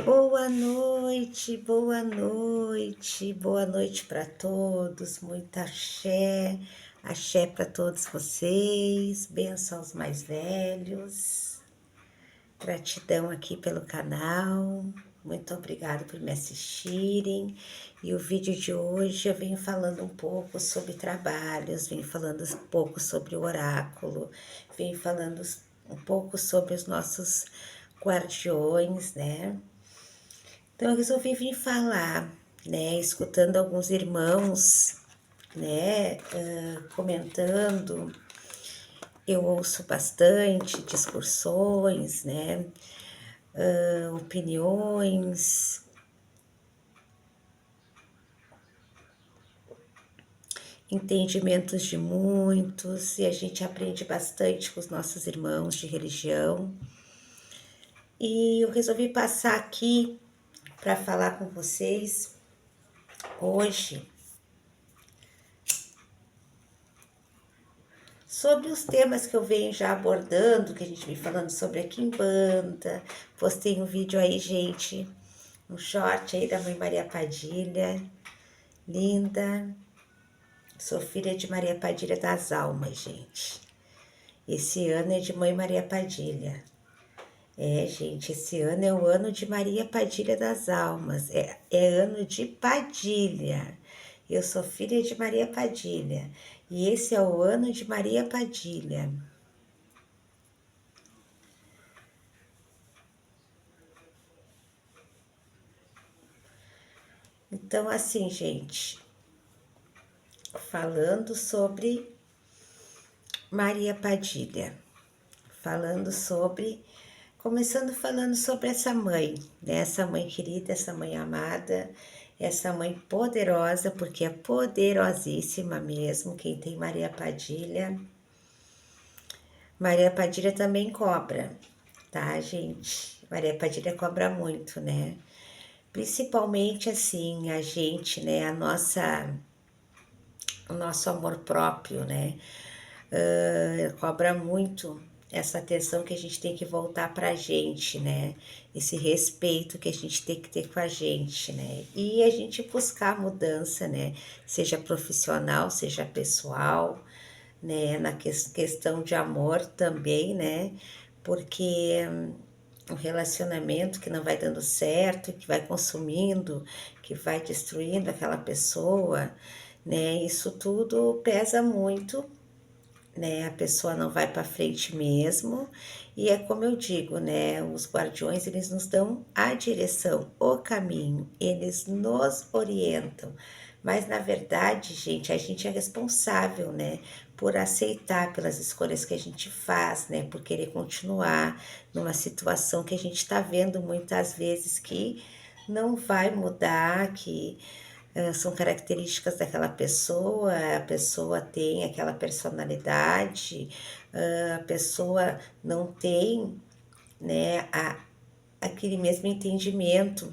Boa noite para todos, muita axé, axé para todos vocês, bênção aos mais velhos, gratidão aqui pelo canal, muito obrigado por me assistirem. E o vídeo de hoje eu venho falando um pouco sobre trabalhos, venho falando um pouco sobre o oráculo, venho falando um pouco sobre os nossos guardiões, né? Então eu resolvi vir falar, né, escutando alguns irmãos, né, comentando, eu ouço bastante discussões, né, opiniões, entendimentos de muitos, e a gente aprende bastante com os nossos irmãos de religião. E eu resolvi passar aqui para falar com vocês hoje sobre os temas que eu venho já abordando, que a gente vem falando sobre a Quimbanda. Postei um vídeo aí, gente, um short aí da Mãe Maria Padilha, linda. Sou filha de Maria Padilha das Almas, gente. Esse ano é de Mãe Maria Padilha. Gente, esse ano é o ano de Maria Padilha das Almas. É ano de Padilha. Eu sou filha de Maria Padilha. E esse é o ano de Maria Padilha. Então, assim, gente, falando sobre Maria Padilha, começando falando sobre essa mãe, né? Essa mãe querida, essa mãe amada, essa mãe poderosa, porque é poderosíssima mesmo. Quem tem Maria Padilha também cobra, tá, gente? Maria Padilha cobra muito, né? Principalmente assim, a gente, né? O nosso amor próprio, né? Cobra muito essa atenção que a gente tem que voltar pra gente, né? Esse respeito que a gente tem que ter com a gente, né? E a gente buscar mudança, né? Seja profissional, seja pessoal, né? Na questão de amor também, né? Porque um relacionamento que não vai dando certo, que vai consumindo, que vai destruindo aquela pessoa, né? Isso tudo pesa muito, né? A pessoa não vai para frente mesmo. E é como eu digo, né? Os guardiões, eles nos dão a direção, o caminho, eles nos orientam. Mas na verdade, gente, a gente é responsável, né? Por aceitar pelas escolhas que a gente faz, né? Por querer continuar numa situação que a gente está vendo muitas vezes que não vai mudar, que são características daquela pessoa, a pessoa tem aquela personalidade, a pessoa não tem, né, aquele mesmo entendimento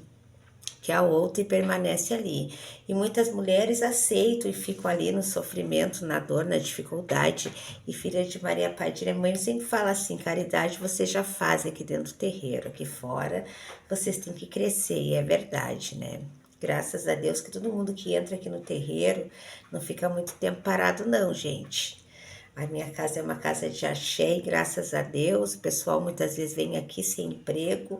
que a outra e permanece ali. E muitas mulheres aceitam e ficam ali no sofrimento, na dor, na dificuldade. E filha de Maria Padilha, a mãe sempre fala assim, caridade vocês já fazem aqui dentro do terreiro, aqui fora vocês têm que crescer, e é verdade, né? Graças a Deus que todo mundo que entra aqui no terreiro não fica muito tempo parado não, gente. A minha casa é uma casa de axé e graças a Deus, o pessoal muitas vezes vem aqui sem emprego,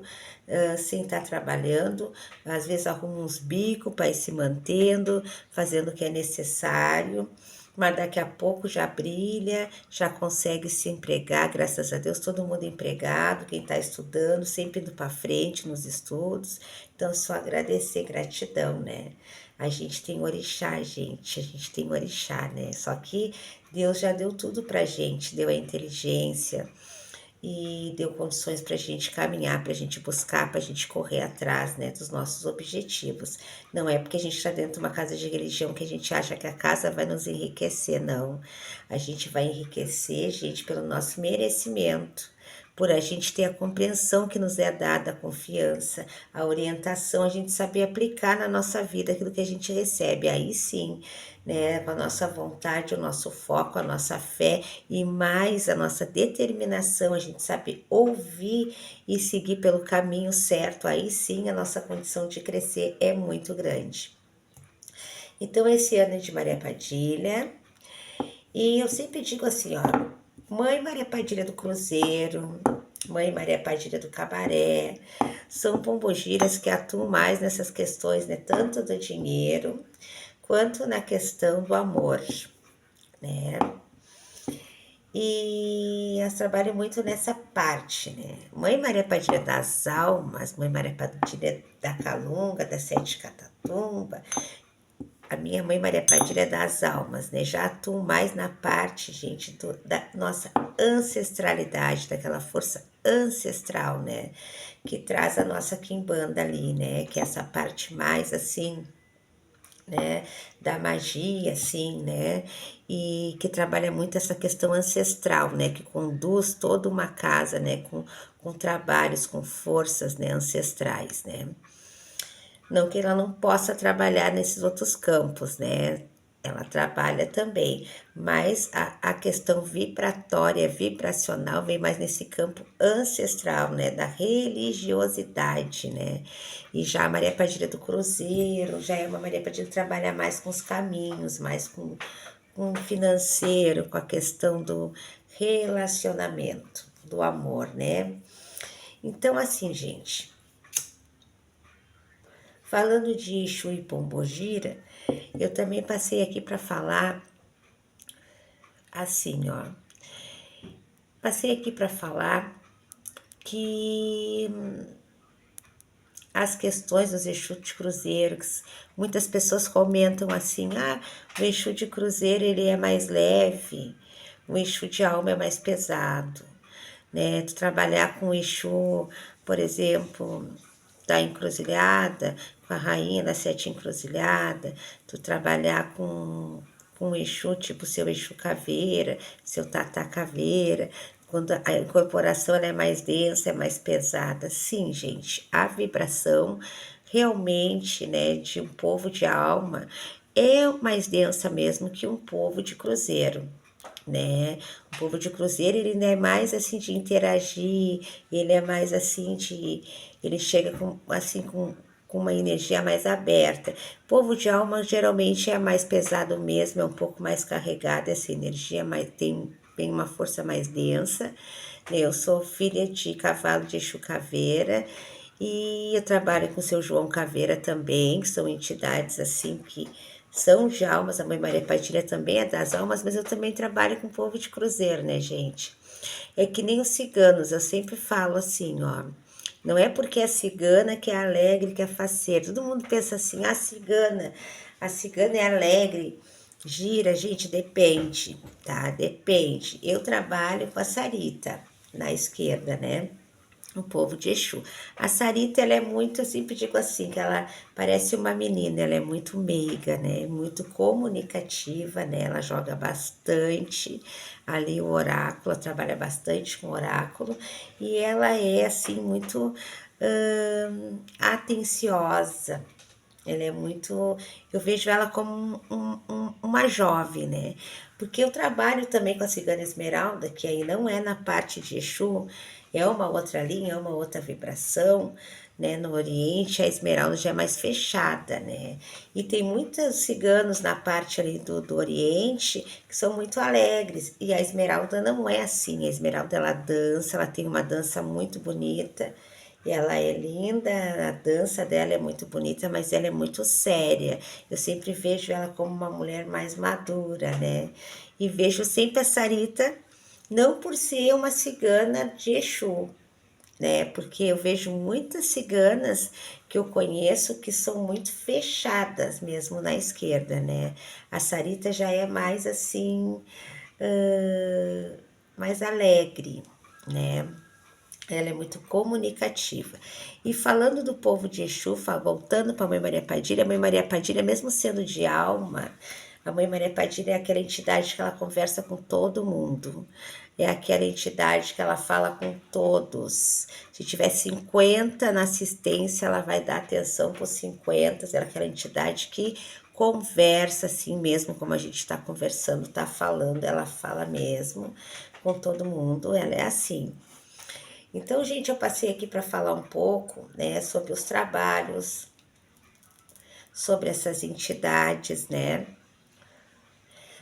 sem estar trabalhando, às vezes arruma uns bicos para ir se mantendo, fazendo o que é necessário, mas daqui a pouco já brilha, já consegue se empregar, graças a Deus, todo mundo empregado, quem está estudando, sempre indo para frente nos estudos, então só agradecer, gratidão, né? A gente tem orixá, gente, a gente tem orixá, né? Só que Deus já deu tudo pra gente, deu a inteligência e deu condições pra gente caminhar, pra gente buscar, pra gente correr atrás, né, dos nossos objetivos. Não é porque a gente tá dentro de uma casa de religião que a gente acha que a casa vai nos enriquecer, não. A gente vai enriquecer, gente, pelo nosso merecimento, por a gente ter a compreensão que nos é dada, a confiança, a orientação, a gente saber aplicar na nossa vida aquilo que a gente recebe. Aí sim, né, com a nossa vontade, o nosso foco, a nossa fé e mais a nossa determinação, a gente sabe ouvir e seguir pelo caminho certo, aí sim a nossa condição de crescer é muito grande. Então, esse ano é de Maria Padilha, e eu sempre digo assim, ó, Mãe Maria Padilha do Cruzeiro, Mãe Maria Padilha do Cabaré, são pombogiras que atuam mais nessas questões, né, tanto do dinheiro quanto na questão do amor, né? E elas trabalham muito nessa parte, né? Mãe Maria Padilha das Almas, Mãe Maria Padilha da Calunga, da Sete Catatumba, a minha mãe Maria Padilha das Almas, né? Já atuo mais na parte, gente, da nossa ancestralidade, daquela força ancestral, né? Que traz a nossa quimbanda ali, né? Que é essa parte mais assim, né, da magia, assim, né, e que trabalha muito essa questão ancestral, né, que conduz toda uma casa, né, com trabalhos, com forças, né, ancestrais, né. Não que ela não possa trabalhar nesses outros campos, né? Ela trabalha também, mas a questão vibratória, vibracional, vem mais nesse campo ancestral, né? Da religiosidade, né? E já a Maria Padilha do Cruzeiro, já é uma Maria Padilha que trabalha mais com os caminhos, mais com o financeiro, com a questão do relacionamento, do amor, né? Então, assim, gente, falando de Exu e Pombogira, eu também passei aqui para falar assim, ó. Passei aqui para falar que as questões dos Exu de Cruzeiro, muitas pessoas comentam assim, o Exu de Cruzeiro ele é mais leve, o Exu de alma é mais pesado, né? Tu trabalhar com o Exu, por exemplo, da encruzilhada, com a rainha da sete encruzilhada, tu trabalhar com o Exu, tipo seu Exu caveira, seu Tatá caveira, quando a incorporação é mais densa, é mais pesada. Sim, gente, a vibração realmente, né, de um povo de alma é mais densa mesmo que um povo de cruzeiro, né? O povo de cruzeiro, ele não é mais assim de interagir, ele é mais assim de... Ele chega com, assim, com uma energia mais aberta. O povo de alma geralmente é mais pesado mesmo, é um pouco mais carregado essa energia, mas tem uma força mais densa. Eu sou filha de cavalo de Exu Caveira e eu trabalho com o seu João Caveira também, que são entidades assim que são de almas. A Mãe Maria Padilha também é das almas, mas eu também trabalho com o povo de cruzeiro, né, gente? É que nem os ciganos, eu sempre falo assim, ó. Não é porque é cigana que é alegre, que é faceira. Todo mundo pensa assim, a cigana é alegre. Gira, gente, depende, tá? Depende. Eu trabalho com a Sarita na esquerda, né? O povo de Exu. A Sarita, ela é muito, eu sempre digo assim, que ela parece uma menina, ela é muito meiga, né? Muito comunicativa, né? Ela joga bastante ali o oráculo, ela trabalha bastante com oráculo e ela é, assim, muito atenciosa. Ela é muito. Eu vejo ela como uma jovem, né? Porque eu trabalho também com a Cigana Esmeralda, que aí não é na parte de Exu, é uma outra linha, é uma outra vibração, né? No Oriente, a Esmeralda já é mais fechada, né? E tem muitos ciganos na parte ali do Oriente que são muito alegres, e a Esmeralda não é assim. A Esmeralda, ela dança, ela tem uma dança muito bonita. E ela é linda, a dança dela é muito bonita, mas ela é muito séria. Eu sempre vejo ela como uma mulher mais madura, né? E vejo sempre a Sarita, não por ser uma cigana de Exu, né? Porque eu vejo muitas ciganas que eu conheço que são muito fechadas mesmo na esquerda, né? A Sarita já é mais assim, mais alegre, né? Ela é muito comunicativa. E falando do povo de Exu, voltando para a Mãe Maria Padilha, a Mãe Maria Padilha, mesmo sendo de alma, a Mãe Maria Padilha é aquela entidade que ela conversa com todo mundo. é aquela entidade que ela fala com todos. Se tiver 50 na assistência, ela vai dar atenção para os 50. É aquela entidade que conversa assim mesmo, como a gente está conversando, está falando, ela fala mesmo com todo mundo, ela é assim. Então, gente, eu passei aqui para falar um pouco, né, sobre os trabalhos, sobre essas entidades, né,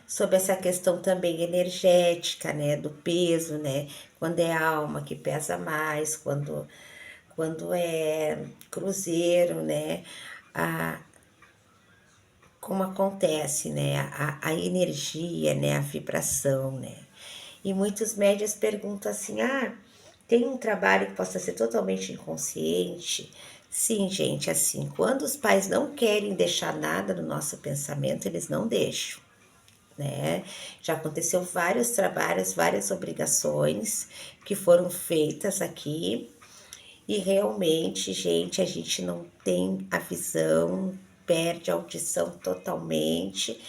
sobre essa questão também energética, né, do peso, né, quando é alma que pesa mais, quando é cruzeiro, né, a, como acontece, né, a energia, né, a vibração, né. E muitos médios perguntam assim, tem um trabalho que possa ser totalmente inconsciente? Sim, gente, assim, quando os pais não querem deixar nada no nosso pensamento, eles não deixam, né? Já aconteceu vários trabalhos, várias obrigações que foram feitas aqui e realmente, gente, a gente não tem a visão, perde a audição totalmente.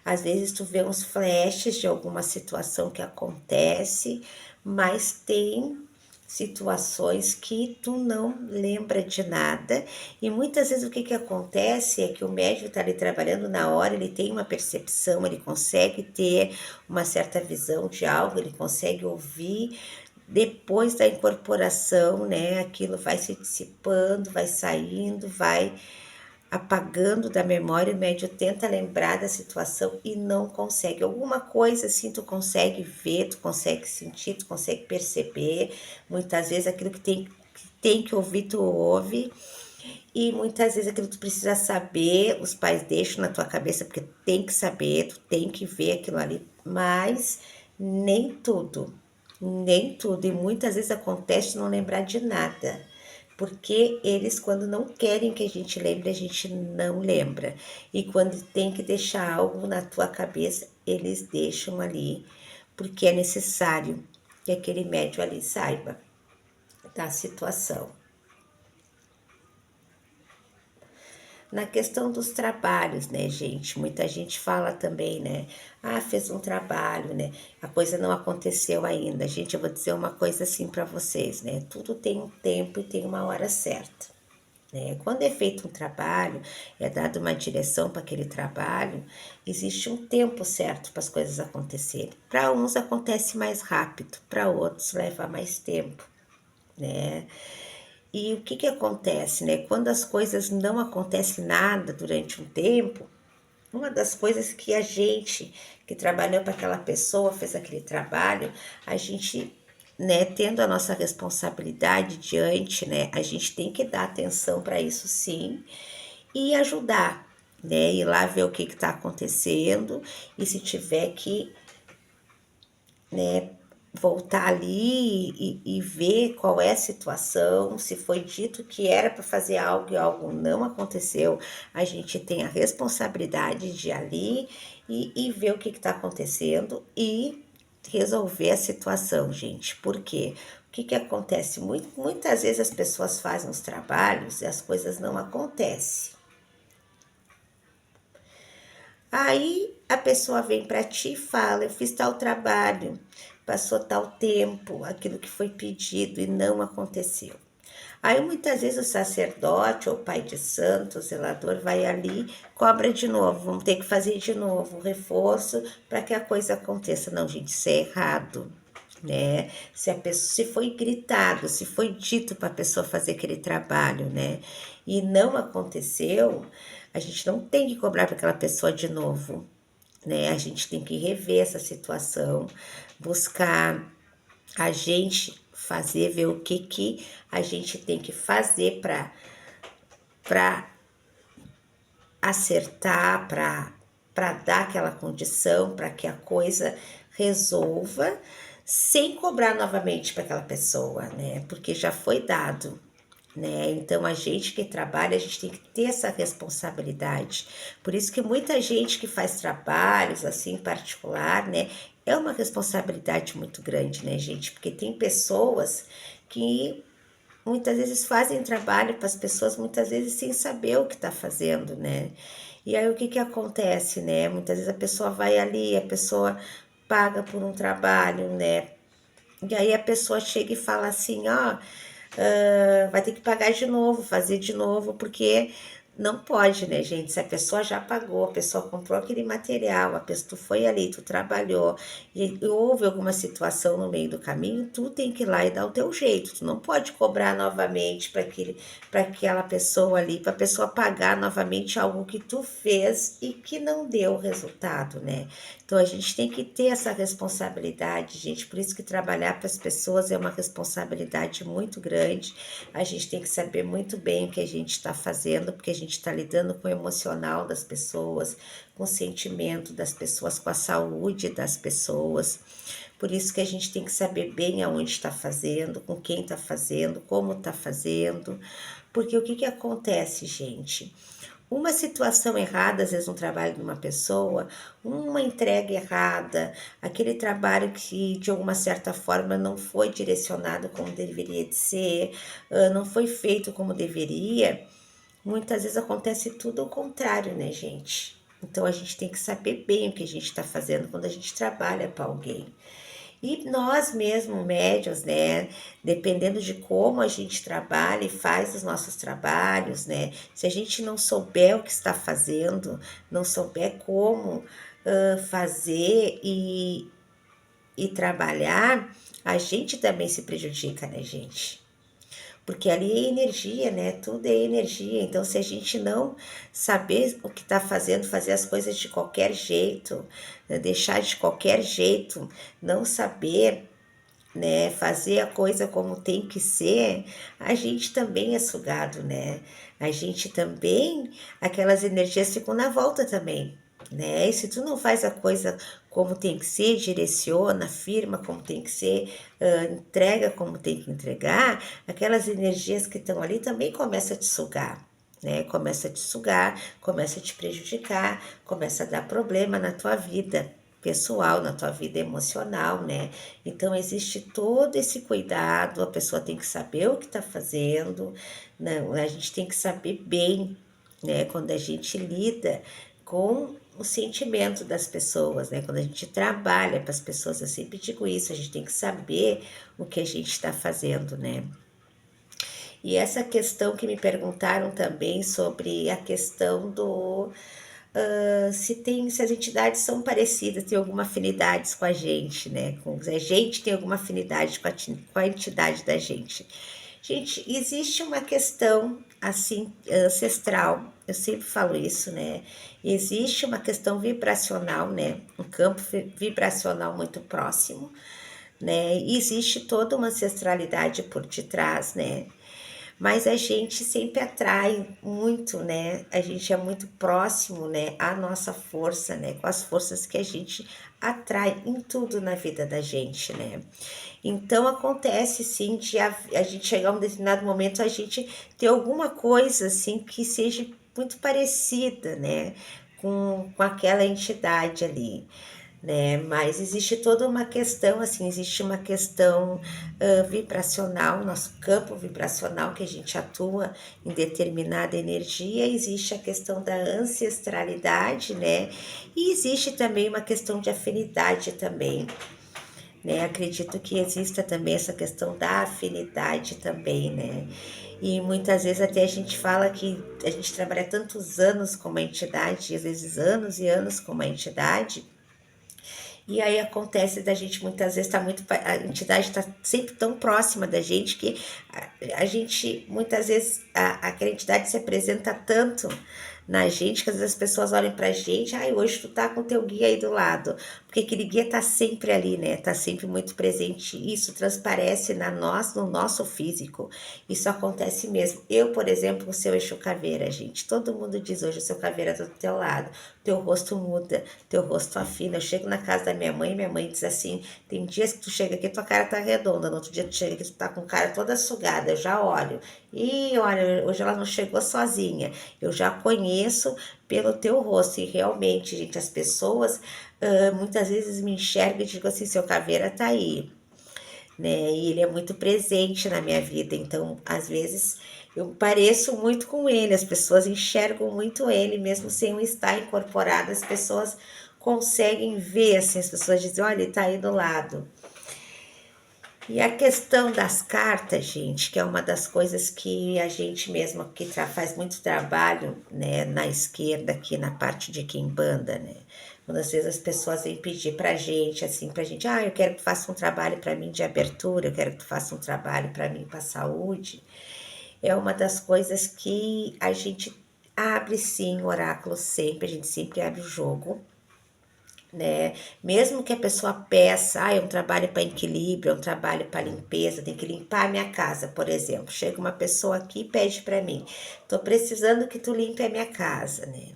Às vezes tu vê uns flashes de alguma situação que acontece, mas tem situações que tu não lembra de nada. E muitas vezes o que acontece é que o médium está ali trabalhando na hora, ele tem uma percepção, ele consegue ter uma certa visão de algo, ele consegue ouvir. Depois da incorporação, né, aquilo vai se dissipando, vai saindo, vai apagando da memória, o médium tenta lembrar da situação e não consegue. Alguma coisa assim tu consegue ver, tu consegue sentir, tu consegue perceber. Muitas vezes aquilo que tem que ouvir, tu ouve. E muitas vezes aquilo que tu precisa saber, os pais deixam na tua cabeça, porque tem que saber, tu tem que ver aquilo ali. Mas nem tudo, nem tudo. E muitas vezes acontece de não lembrar de nada. Porque eles, quando não querem que a gente lembre, a gente não lembra. E quando tem que deixar algo na tua cabeça, eles deixam ali, porque é necessário que aquele médium ali saiba da situação. Na questão dos trabalhos, né, gente? Muita gente fala também, né? Fez um trabalho, né? A coisa não aconteceu ainda. Gente, eu vou dizer uma coisa assim para vocês, né? Tudo tem um tempo e tem uma hora certa. Né? Quando é feito um trabalho, é dada uma direção para aquele trabalho, existe um tempo certo para as coisas acontecerem. Para uns acontece mais rápido, para outros leva mais tempo, né? E o que acontece, né? Quando as coisas não acontecem nada durante um tempo, uma das coisas que a gente que trabalhou para aquela pessoa, fez aquele trabalho, a gente, né, tendo a nossa responsabilidade diante, né, a gente tem que dar atenção para isso sim e ajudar, né, ir lá ver o que está acontecendo e se tiver que, né, voltar ali e ver qual é a situação, se foi dito que era para fazer algo e algo não aconteceu, a gente tem a responsabilidade de ir ali e ver o que está acontecendo e resolver a situação, gente. Por quê? O que acontece? Muitas vezes as pessoas fazem os trabalhos e as coisas não acontecem. Aí a pessoa vem para ti e fala: eu fiz tal trabalho, passou tal tempo, aquilo que foi pedido e não aconteceu. Aí muitas vezes o sacerdote ou o pai de santo, o zelador, vai ali, cobra de novo, vamos ter que fazer de novo, reforço para que a coisa aconteça. Não, gente, isso é errado. Né? Se foi gritado, se foi dito para a pessoa fazer aquele trabalho, né? E não aconteceu, a gente não tem que cobrar para aquela pessoa de novo, né? A gente tem que rever essa situação, buscar a gente fazer, ver o que a gente tem que fazer para acertar, para dar aquela condição, para que a coisa resolva, sem cobrar novamente para aquela pessoa, né? Porque já foi dado, né? Então a gente que trabalha, a gente tem que ter essa responsabilidade. Por isso que muita gente que faz trabalhos assim em particular, né, é uma responsabilidade muito grande, né, gente? Porque tem pessoas que muitas vezes fazem trabalho para as pessoas, muitas vezes sem saber o que está fazendo, né? E aí o que acontece, né? Muitas vezes a pessoa vai ali, a pessoa paga por um trabalho, né? E aí a pessoa chega e fala assim, ó, vai ter que pagar de novo, fazer de novo, porque não pode, né, gente? Se a pessoa já pagou, a pessoa comprou aquele material, a pessoa, tu foi ali, tu trabalhou, e houve alguma situação no meio do caminho, tu tem que ir lá e dar o teu jeito. Tu não pode cobrar novamente para aquela pessoa ali, para a pessoa pagar novamente algo que tu fez e que não deu resultado, né? Então a gente tem que ter essa responsabilidade, gente. Por isso que trabalhar para as pessoas é uma responsabilidade muito grande. A gente tem que saber muito bem o que a gente está fazendo, porque a gente está lidando com o emocional das pessoas, com o sentimento das pessoas, com a saúde das pessoas. Por isso que a gente tem que saber bem aonde está fazendo, com quem está fazendo, como está fazendo. Porque o que acontece, gente? Uma situação errada, às vezes, no trabalho de uma pessoa, uma entrega errada, aquele trabalho que de alguma certa forma não foi direcionado como deveria de ser, não foi feito como deveria, muitas vezes acontece tudo ao contrário, né, gente? Então a gente tem que saber bem o que a gente está fazendo quando a gente trabalha para alguém. E nós mesmos, médios, né, dependendo de como a gente trabalha e faz os nossos trabalhos, né, se a gente não souber o que está fazendo, não souber como fazer e trabalhar, a gente também se prejudica, né, gente? Porque ali é energia, né? Tudo é energia. Então, se a gente não saber o que está fazendo, fazer as coisas de qualquer jeito, né? Deixar de qualquer jeito, não saber, né, fazer a coisa como tem que ser, a gente também é sugado, né? A gente também, aquelas energias ficam na volta também, né? E se tu não faz a coisa como tem que ser, direciona, firma como tem que ser, entrega como tem que entregar, aquelas energias que estão ali também começam a te sugar. Né? Começa a te sugar, começa a te prejudicar, começa a dar problema na tua vida pessoal, na tua vida emocional, né? Então existe todo esse cuidado, a pessoa tem que saber o que está fazendo, né? A gente tem que saber bem, né? Quando a gente lida com o sentimento das pessoas, né? Quando a gente trabalha para as pessoas, eu sempre digo isso, a gente tem que saber o que a gente está fazendo, né? E essa questão que me perguntaram também sobre a questão do se as entidades são parecidas, tem alguma afinidade com a gente, né? A gente tem alguma afinidade com a entidade da gente. Gente, existe uma questão assim ancestral, eu sempre falo isso, né? Existe uma questão vibracional, né? Um campo vibracional muito próximo, né? E existe toda uma ancestralidade por detrás, né? Mas a gente sempre atrai muito, né? A gente é muito próximo, né? À nossa força, né? Com as forças que a gente atrai em tudo na vida da gente, né? Então acontece sim de a gente chegar a um determinado momento, a gente ter alguma coisa assim que seja muito parecida, né? Com aquela entidade ali, né? Mas existe toda uma questão, assim, existe uma questão vibracional, nosso campo vibracional que a gente atua em determinada energia, existe a questão da ancestralidade, né? E existe também uma questão de afinidade também, né? Acredito que exista também essa questão da afinidade também, né? E muitas vezes até a gente fala que a gente trabalha tantos anos com uma entidade, às vezes anos e anos com uma entidade, e aí acontece da gente muitas vezes tá muito. A entidade está sempre tão próxima da gente que a gente muitas vezes aquela entidade se apresenta tanto na gente que às vezes as pessoas olham pra gente, ai, hoje tu tá com teu guia aí do lado, porque aquele guia tá sempre ali, né? Tá sempre muito presente. Isso transparece no nosso físico. Isso acontece mesmo. Eu, por exemplo, o seu Exu Caveira, gente, todo mundo diz hoje o seu caveira tá do teu lado, teu rosto muda, teu rosto afina. Eu chego na casa da minha mãe diz assim, tem dias que tu chega aqui, tua cara tá redonda, no outro dia tu chega aqui, tu tá com cara toda sugada, eu já olho. E olha, hoje ela não chegou sozinha. Eu já conheço pelo teu rosto. E realmente, gente, as pessoas muitas vezes me enxergam e digam assim, seu caveira tá aí, né? E ele é muito presente na minha vida. Então, às vezes, eu pareço muito com ele. As pessoas enxergam muito ele, mesmo sem eu estar incorporado. As pessoas conseguem ver, assim, as pessoas dizem, olha, ele tá aí do lado. E a questão das cartas, gente, que é uma das coisas que a gente mesmo que faz muito trabalho, né, na esquerda, aqui na parte de Quimbanda, né? Quando às vezes as pessoas vêm pedir pra gente, eu quero que tu faça um trabalho para mim de abertura, eu quero que tu faça um trabalho para mim para saúde. É uma das coisas que a gente abre sim o oráculo sempre, a gente sempre abre o jogo, né? Mesmo que a pessoa peça, é um trabalho para equilíbrio, é um trabalho para limpeza, tem que limpar a minha casa, por exemplo. Chega uma pessoa aqui e pede para mim, tô precisando que tu limpe a minha casa, né?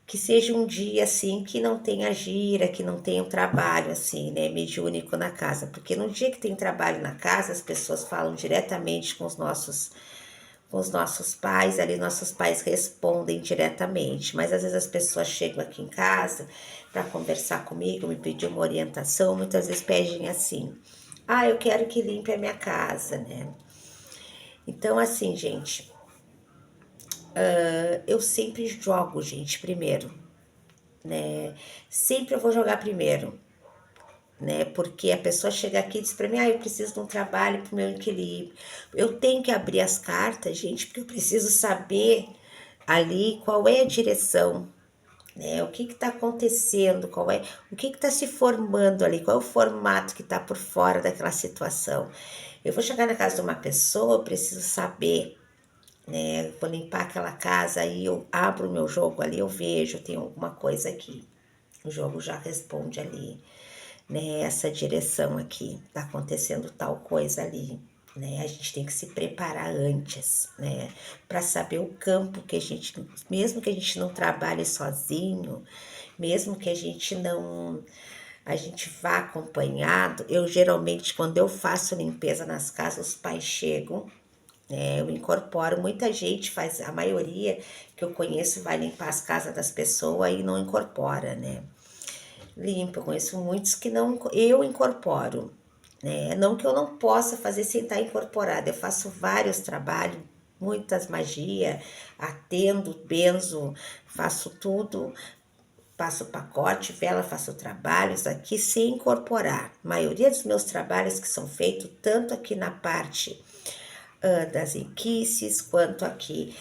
Que seja um dia assim que não tenha gira, que não tenha um trabalho assim, né, mediúnico na casa, porque no dia que tem trabalho na casa, as pessoas falam diretamente com os nossos pais, ali nossos pais respondem diretamente, mas às vezes as pessoas chegam aqui em casa para conversar comigo, me pedir uma orientação, muitas vezes pedem assim: eu quero que limpe a minha casa, né? Então, assim, gente, eu sempre jogo, gente, primeiro, né? Sempre eu vou jogar primeiro, né? Porque a pessoa chega aqui e diz para mim, eu preciso de um trabalho para o meu equilíbrio. Eu tenho que abrir as cartas, gente, porque eu preciso saber ali qual é a direção, né? O que está acontecendo, o que está se formando ali, qual é o formato que está por fora daquela situação. Eu vou chegar na casa de uma pessoa, eu preciso saber, né? Vou limpar aquela casa, aí eu abro o meu jogo ali, eu vejo, tem alguma coisa aqui. O jogo já responde ali, né? Essa direção aqui, tá acontecendo tal coisa ali, né? A gente tem que se preparar antes, né? Para saber o campo que a gente, mesmo que a gente não trabalhe sozinho, mesmo que a gente vá acompanhado. Eu geralmente, quando eu faço limpeza nas casas, os pais chegam, eu incorporo, muita gente faz, a maioria que eu conheço vai limpar as casas das pessoas e não incorpora, né? Limpo, eu conheço muitos que não, eu incorporo, né? Não que eu não possa fazer sem estar incorporada, eu faço vários trabalhos, muitas magia, atendo, benzo, faço tudo, faço pacote, vela, faço trabalhos aqui sem incorporar. A maioria dos meus trabalhos que são feitos, tanto aqui na parte das inquices, quanto aqui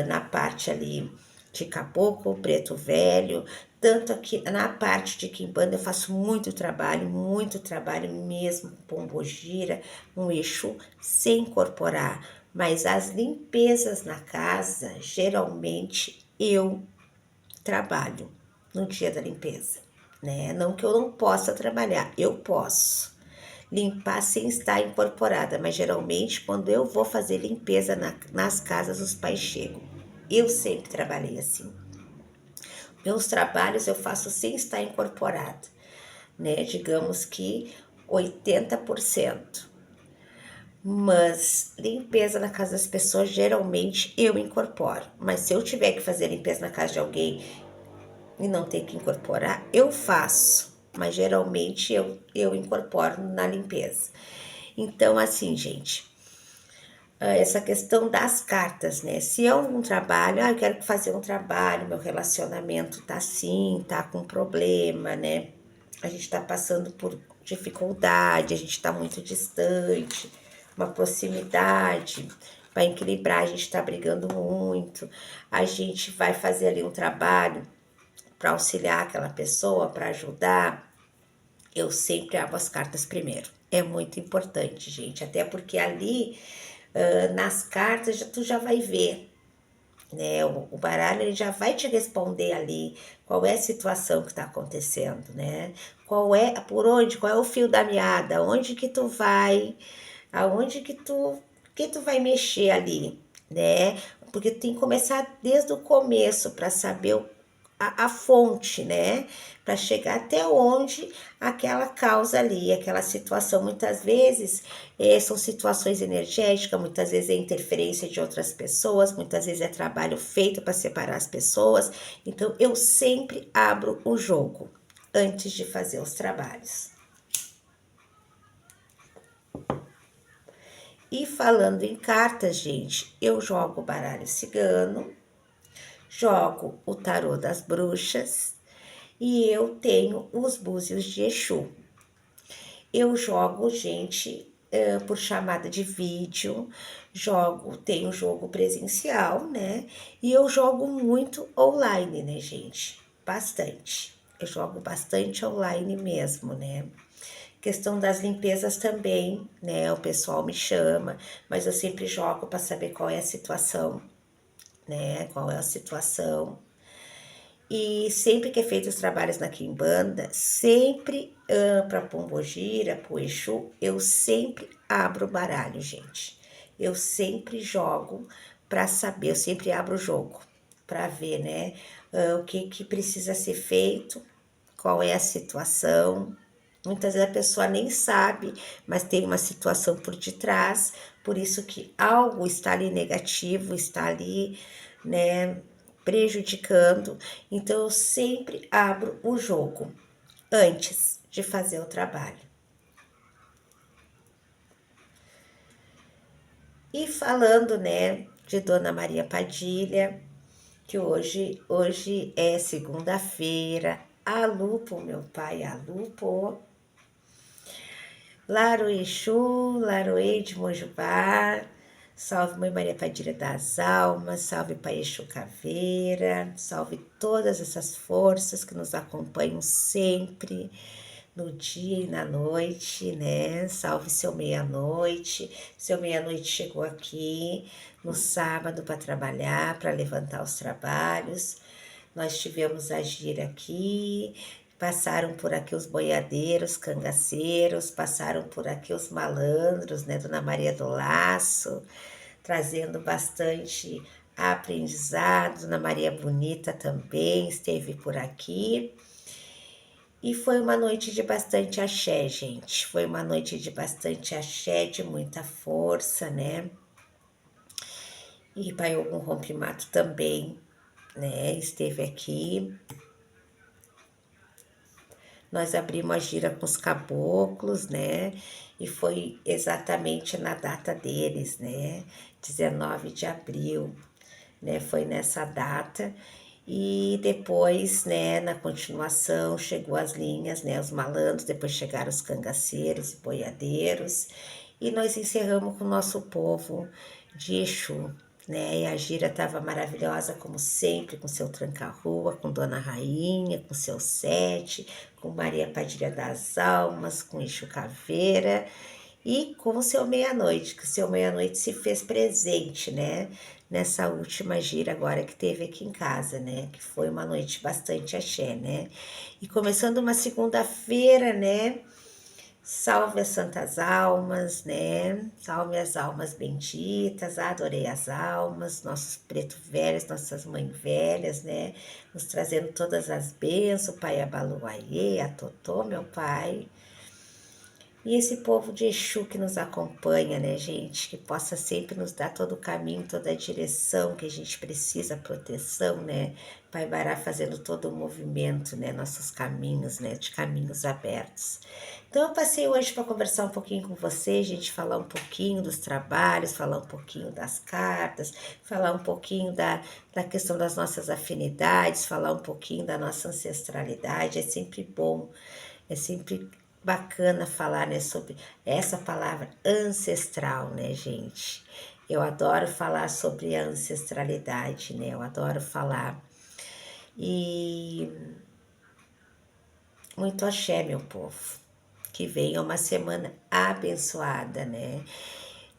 na parte ali de caboclo, preto velho, tanto aqui na parte de quimbanda eu faço muito trabalho mesmo, pombogira, um eixo sem incorporar, mas as limpezas na casa, geralmente eu trabalho no dia da limpeza, né? Não que eu não possa trabalhar, eu posso limpar sem estar incorporada, mas geralmente quando eu vou fazer limpeza nas casas, os pais chegam. Eu sempre trabalhei assim. Meus trabalhos eu faço sem estar incorporada, né? Digamos que 80%. Mas limpeza na casa das pessoas, geralmente eu incorporo. Mas se eu tiver que fazer limpeza na casa de alguém e não ter que incorporar, eu faço. Mas geralmente eu incorporo na limpeza. Então, assim, gente, essa questão das cartas, né? Se é um trabalho, eu quero fazer um trabalho, meu relacionamento tá assim, tá com problema, né? A gente tá passando por dificuldade, a gente tá muito distante, uma proximidade, para equilibrar, a gente tá brigando muito, a gente vai fazer ali um trabalho para auxiliar aquela pessoa, para ajudar. Eu sempre abro as cartas primeiro. É muito importante, gente, até porque ali nas cartas tu já vai ver, né? O baralho ele já vai te responder ali qual é a situação que está acontecendo, né? Qual é o fio da meada, onde que tu vai, aonde que tu vai mexer ali, né? Porque tem que começar desde o começo para saber a fonte, né? Para chegar até onde aquela causa ali, aquela situação. Muitas vezes são situações energéticas, muitas vezes é interferência de outras pessoas, muitas vezes é trabalho feito para separar as pessoas. Então, eu sempre abro o jogo antes de fazer os trabalhos. E falando em cartas, gente, eu jogo o baralho cigano, jogo o tarô das bruxas e eu tenho os búzios de Exu. eu jogo, gente, por chamada de vídeo, tenho jogo presencial, né? E eu jogo muito online, né, gente? Bastante. Eu jogo bastante online mesmo, né? Questão das limpezas também, né? O pessoal me chama, mas eu sempre jogo para saber qual é a situação, né? Qual é a situação. E sempre que é feito os trabalhos na Quimbanda, sempre para Pombogira, pro Exu, eu sempre abro o baralho, gente. Eu sempre jogo para saber, eu sempre abro o jogo para ver, né, o que que precisa ser feito, qual é a situação. Muitas vezes a pessoa nem sabe, mas tem uma situação por detrás, por isso que algo está ali negativo, está ali, né, prejudicando. Então eu sempre abro o jogo antes de fazer o trabalho. E falando, né, de Dona Maria Padilha, que hoje é segunda-feira, a Lupo, meu pai, a Lupo, Laro Exu, Laroei de Mojubá, salve Mãe Maria Padilha das Almas, salve Pai Exu Caveira, salve todas essas forças que nos acompanham sempre, no dia e na noite, né? Salve seu meia-noite. Seu meia-noite chegou aqui no sábado para trabalhar, para levantar os trabalhos. Nós tivemos a gira aqui, passaram por aqui os boiadeiros, cangaceiros, passaram por aqui os malandros, né? Dona Maria do Laço, trazendo bastante aprendizado. Dona Maria Bonita também esteve por aqui. E foi uma noite de bastante axé, gente. Foi uma noite de bastante axé, de muita força, né? E Pai Ogum Rompimato também, né? Esteve aqui. Nós abrimos a gira com os caboclos, né? E foi exatamente na data deles, né? 19 de abril, né? Foi nessa data. E depois, né, na continuação, chegou as linhas, né, os malandros, depois chegaram os cangaceiros e boiadeiros, e nós encerramos com o nosso povo de Exu, né, e a gira estava maravilhosa, como sempre, com seu tranca-rua, com Dona Rainha, com seu sete, com Maria Padilha das Almas, com Exu Caveira, e com o seu meia-noite, que o seu meia-noite se fez presente, né? Nessa última gira agora que teve aqui em casa, né? Que foi uma noite bastante axé, né? E começando uma segunda-feira, né? Salve as santas almas, né? Salve as almas benditas, adorei as almas, nossos preto velhos, nossas mães velhas, né? Nos trazendo todas as bênçãos, Pai Abaluaiê, a Totô, meu pai. E esse povo de Exu que nos acompanha, né, gente? Que possa sempre nos dar todo o caminho, toda a direção que a gente precisa, proteção, né? Pai Bará fazendo todo o movimento, né? Nossos caminhos, né? De caminhos abertos. Então, eu passei hoje para conversar um pouquinho com você, gente, falar um pouquinho dos trabalhos, falar um pouquinho das cartas, falar um pouquinho da questão das nossas afinidades, falar um pouquinho da nossa ancestralidade. É sempre bom, é sempre bacana falar, né, sobre essa palavra ancestral, né, gente? Eu adoro falar sobre a ancestralidade, né? Eu adoro falar. E muito axé, meu povo. Que venha uma semana abençoada, né?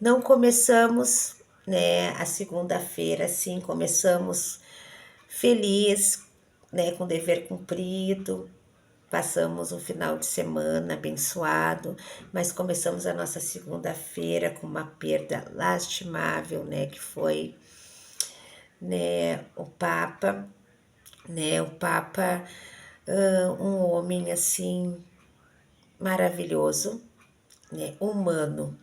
Não começamos, né, a segunda-feira assim, começamos feliz, né, com dever cumprido. Passamos um final de semana abençoado, mas começamos a nossa segunda-feira com uma perda lastimável, né, que foi, né, o Papa, né, o Papa, um homem assim maravilhoso, né, humano,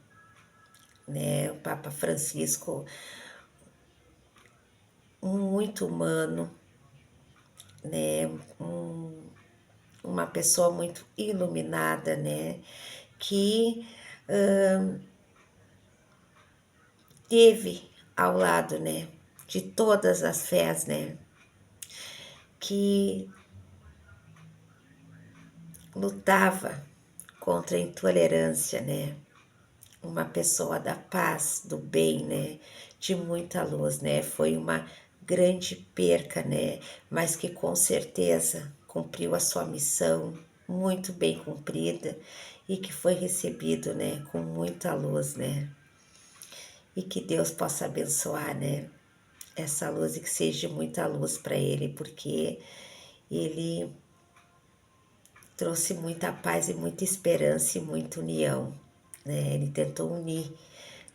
né, o Papa Francisco, muito humano, né, uma pessoa muito iluminada, né, que teve ao lado, né, de todas as fés, né, que lutava contra a intolerância, né? Uma pessoa da paz, do bem, né? De muita luz, né? Foi uma grande perca, né? Mas que com certeza cumpriu a sua missão muito bem cumprida e que foi recebido, né? Com muita luz, né? E que Deus possa abençoar, né? Essa luz e que seja muita luz para ele, porque ele trouxe muita paz e muita esperança e muita união, né? Ele tentou unir,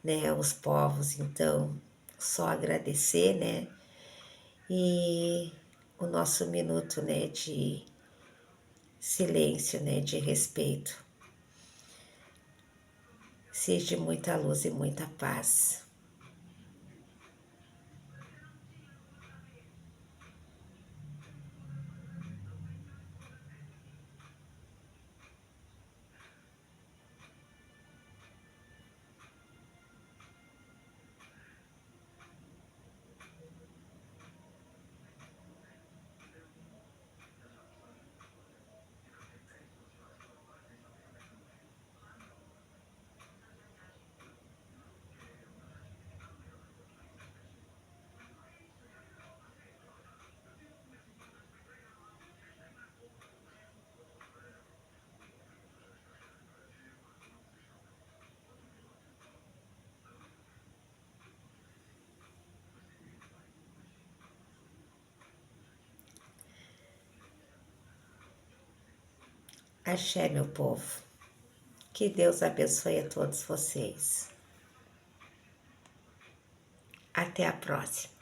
né, os povos, então só agradecer, né? E o nosso minuto, né, de silêncio, né, de respeito. Seja muita luz e muita paz. Axé, meu povo. Que Deus abençoe a todos vocês. Até a próxima.